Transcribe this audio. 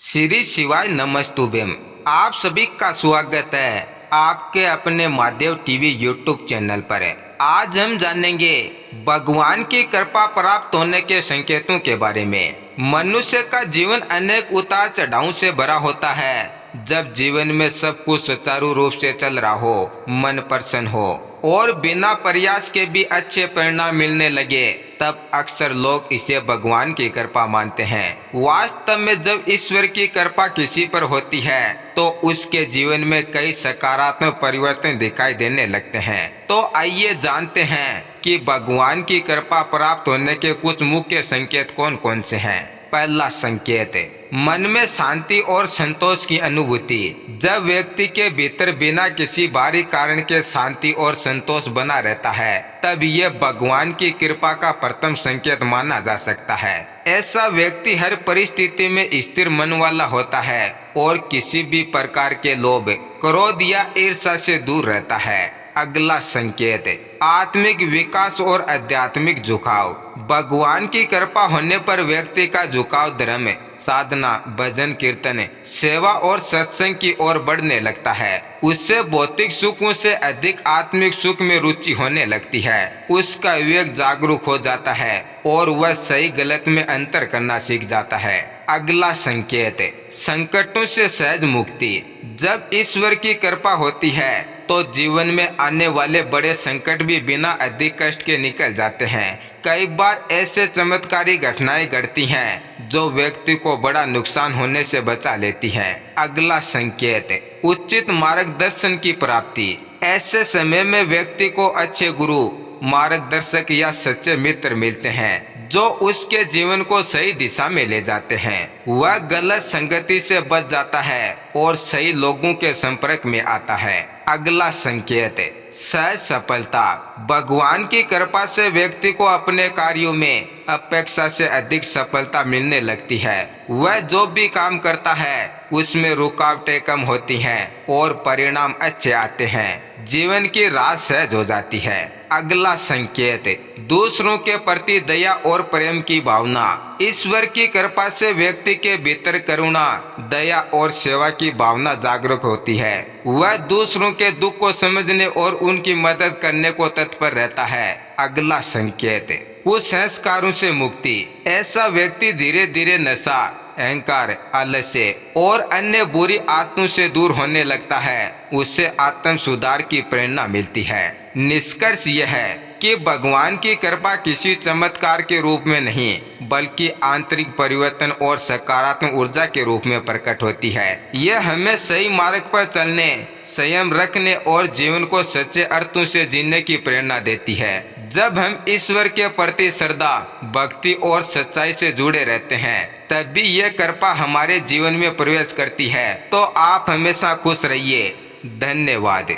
श्री शिवाय नमस्तुभ्यम। आप सभी का स्वागत है आपके अपने महादेव टीवी यूट्यूब चैनल पर। आज हम जानेंगे भगवान की कृपा प्राप्त होने के संकेतों के बारे में। मनुष्य का जीवन अनेक उतार चढ़ावों से भरा होता है। जब जीवन में सब कुछ सुचारू रूप से चल रहा हो, मन प्रसन्न हो और बिना प्रयास के भी अच्छे परिणाम मिलने लगे, तब अक्सर लोग इसे भगवान की कृपा मानते हैं। वास्तव में जब ईश्वर की कृपा किसी पर होती है तो उसके जीवन में कई सकारात्मक परिवर्तन दिखाई देने लगते हैं। तो आइए जानते हैं कि भगवान की कृपा प्राप्त होने के कुछ मुख्य संकेत कौन कौन से हैं। पहला संकेत, मन में शांति और संतोष की अनुभूति। जब व्यक्ति के भीतर बिना किसी बाहरी कारण के शांति और संतोष बना रहता है, तब यह भगवान की कृपा का प्रथम संकेत माना जा सकता है। ऐसा व्यक्ति हर परिस्थिति में स्थिर मन वाला होता है और किसी भी प्रकार के लोभ, क्रोध या ईर्ष्या से दूर रहता है। अगला संकेत, आत्मिक विकास और आध्यात्मिक झुकाव। भगवान की कृपा होने पर व्यक्ति का झुकाव धर्म, साधना, भजन कीर्तन, सेवा और सत्संग की ओर बढ़ने लगता है। उससे भौतिक सुखों से अधिक आत्मिक सुख में रुचि होने लगती है। उसका विवेक जागरूक हो जाता है और वह सही गलत में अंतर करना सीख जाता है। अगला संकेत, संकटों से सहज मुक्ति। जब ईश्वर की कृपा होती है तो जीवन में आने वाले बड़े संकट भी बिना अधिक कष्ट के निकल जाते हैं। कई बार ऐसे चमत्कारी घटनाएं घटती हैं जो व्यक्ति को बड़ा नुकसान होने से बचा लेती हैं। अगला संकेत, उचित मार्गदर्शन की प्राप्ति। ऐसे समय में व्यक्ति को अच्छे गुरु, मार्गदर्शक या सच्चे मित्र मिलते हैं जो उसके जीवन को सही दिशा में ले जाते हैं। वह गलत संगति से बच जाता है और सही लोगों के संपर्क में आता है। अगला संकेत, सहज सफलता। भगवान की कृपा से व्यक्ति को अपने कार्यों में अपेक्षा से अधिक सफलता मिलने लगती है। वह जो भी काम करता है उसमें रुकावटें कम होती हैं और परिणाम अच्छे आते हैं। जीवन की राह सहज हो जाती है। अगला संकेत, दूसरों के प्रति दया और प्रेम की भावना। ईश्वर की कृपा से व्यक्ति के भीतर करुणा, दया और सेवा की भावना जागरूक होती है। वह दूसरों के दुख को समझने और उनकी मदद करने को तत्पर रहता है। अगला संकेत, कुसंस्कारों से मुक्ति। ऐसा व्यक्ति धीरे धीरे नशा, अहंकार, आलस्य और अन्य बुरी आत्मों से दूर होने लगता है। उससे आत्म सुधार की प्रेरणा मिलती है। निष्कर्ष यह है कि भगवान की कृपा किसी चमत्कार के रूप में नहीं बल्कि आंतरिक परिवर्तन और सकारात्मक ऊर्जा के रूप में प्रकट होती है। यह हमें सही मार्ग पर चलने, संयम रखने और जीवन को सच्चे अर्थों से जीने की प्रेरणा देती है। जब हम ईश्वर के प्रति श्रद्धा, भक्ति और सच्चाई से जुड़े रहते हैं, तभी यह कृपा हमारे जीवन में प्रवेश करती है। तो आप हमेशा खुश रहिए। धन्यवाद।